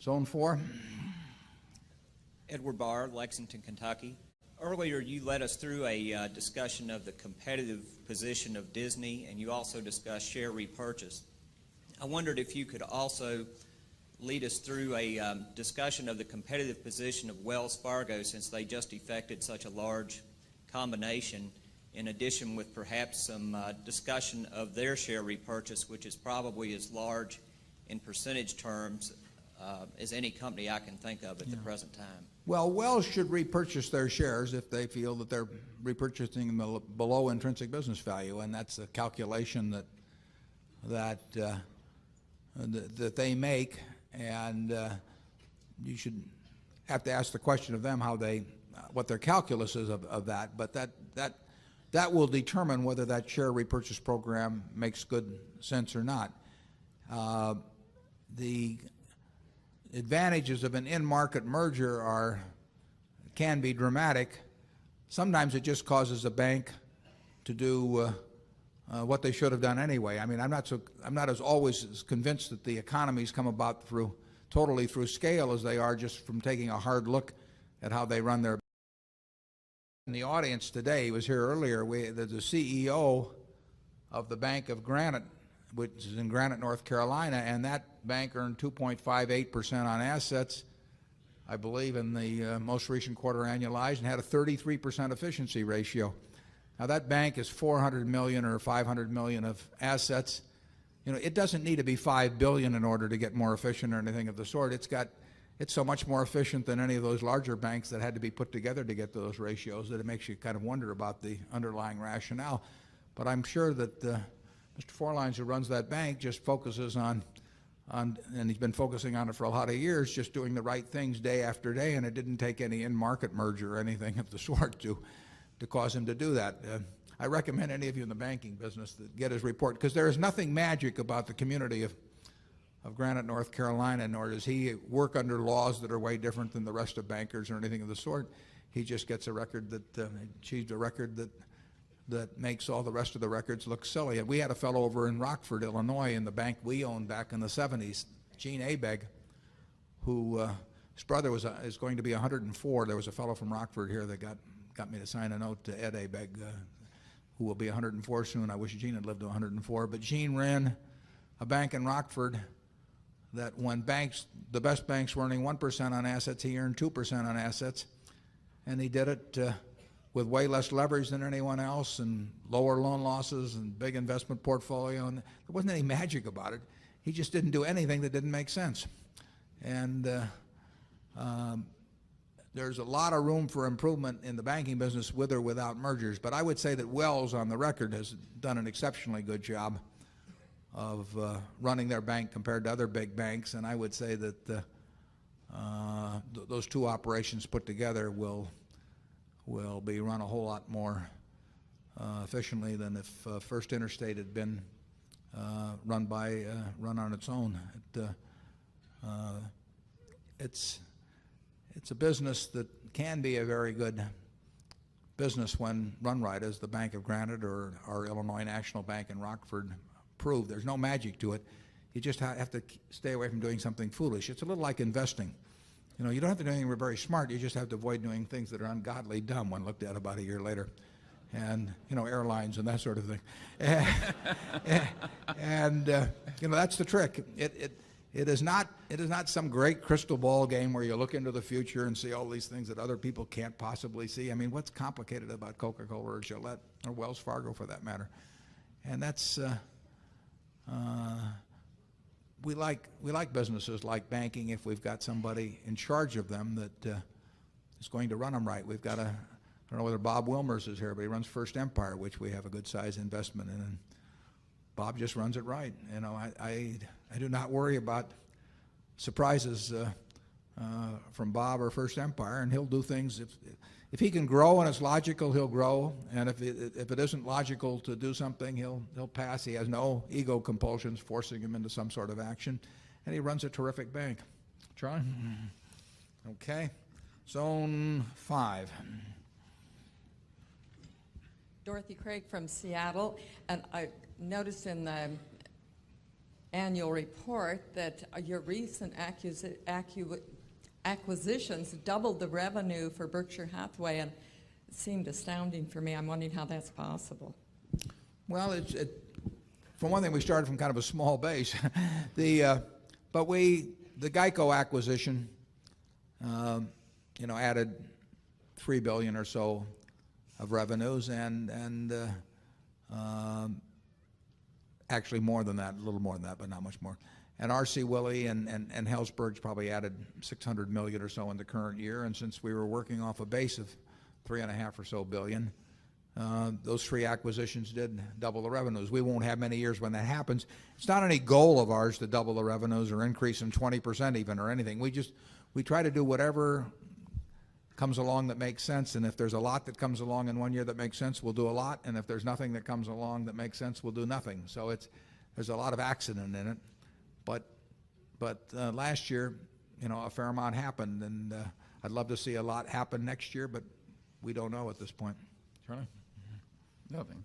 Zone 4. Edward Barr, Lexington, Kentucky. Earlier, you led us through a discussion of the competitive position of Disney, and you also discussed share repurchase. I wondered if you could also lead us through a discussion of the competitive position of Wells Fargo, since they just effected such a large combination, in addition with perhaps some discussion of their share repurchase, which is probably as large in percentage terms as any company I can think of at the present time. Well, Wells should repurchase their shares if they feel that they're repurchasing them below intrinsic business value, and that's a calculation that they make, and you should have to ask the question of them what their calculus is of that. But that will determine whether that share repurchase program makes good sense or not. The advantages of an in-market merger can be dramatic. Sometimes it just causes a bank to do what they should have done anyway. I mean, I'm not as always as convinced that the economies come about totally through scale as they are just from taking a hard look at how they run their. In the audience today, he was here earlier. There's the CEO of the Bank of Granite, which is in Granite, North Carolina, and that bank earned 2.58% on assets, I believe, in the most recent quarter annualized, and had a 33% efficiency ratio. Now that bank is $400 million or $500 million of assets. You know, it doesn't need to be $5 billion in order to get more efficient or anything of the sort. It's so much more efficient than any of those larger banks that had to be put together to get those ratios that it makes you kind of wonder about the underlying rationale. But I'm sure that Mr. Forlines, who runs that bank, just focuses on, and he's been focusing on it for a lot of years, just doing the right things day after day, and it didn't take any in-market merger or anything of the sort to cause him to do that. I recommend any of you in the banking business that get his report, because there is nothing magic about the community of Granite, North Carolina, nor does he work under laws that are way different than the rest of bankers or anything of the sort. He just gets a record that achieved a record that makes all the rest of the records look silly. And we had a fellow over in Rockford, Illinois, in the bank we owned back in the 70s, Gene Abegg, who his brother is going to be 104. There was a fellow from Rockford here that got me to sign a note to Ed Abegg, who will be 104 soon. I wish Gene had lived to 104. But Gene ran a bank in Rockford that when the best banks were earning 1% on assets, he earned 2% on assets. And he did it with way less leverage than anyone else, and lower loan losses and big investment portfolio. And there wasn't any magic about it. He just didn't do anything that didn't make sense. And there's a lot of room for improvement in the banking business with or without mergers. But I would say that Wells, on the record, has done an exceptionally good job of running their bank compared to other big banks. And I would say that those two operations put together will be run a whole lot more efficiently than if First Interstate had been run on its own. It's a business that can be a very good business when run right, as the Bank of Granite or our Illinois National Bank in Rockford proved. There's no magic to it. You just have to stay away from doing something foolish. It's a little like investing. You know, you don't have to do anything very smart. You just have to avoid doing things that are ungodly dumb when looked at about a year later. And, you know, airlines and that sort of thing. And you know, that's the trick. It is not some great crystal ball game where you look into the future and see all these things that other people can't possibly see. I mean, what's complicated about Coca-Cola or Gillette or Wells Fargo for that matter? And that's we like businesses like banking if we've got somebody in charge of them that is going to run them right. We've got I don't know whether Bob Wilmers is here, but he runs First Empire, which we have a good size investment in. And Bob just runs it right. You know, I do not worry about surprises from Bob or First Empire, and he'll do things. If he can grow and it's logical, he'll grow. And if it isn't logical to do something, he'll pass. He has no ego compulsions forcing him into some sort of action, and he runs a terrific bank. Charlie? Okay. Zone 5. Dorothy Craig from Seattle, and I noticed in the annual report that your recent acquisitions doubled the revenue for Berkshire Hathaway, and it seemed astounding for me. I'm wondering how that's possible. Well, for one thing, we started from kind of a small base. But the Geico acquisition, added $3 billion or so of revenues, and actually more than that, a little more than that, but not much more. And R.C. Willey and Helzberg's probably added $600 million or so in the current year. And since we were working off a base of $3.5 or so billion, those three acquisitions did double the revenues. We won't have many years when that happens. It's not any goal of ours to double the revenues or increase them 20% even or anything. We try to do whatever comes along that makes sense, and if there's a lot that comes along in one year that makes sense, we'll do a lot, and if there's nothing that comes along that makes sense, we'll do nothing. So there's a lot of accident in it, but last year, a fair amount happened, and I'd love to see a lot happen next year, but we don't know at this point. Charlie? Nothing.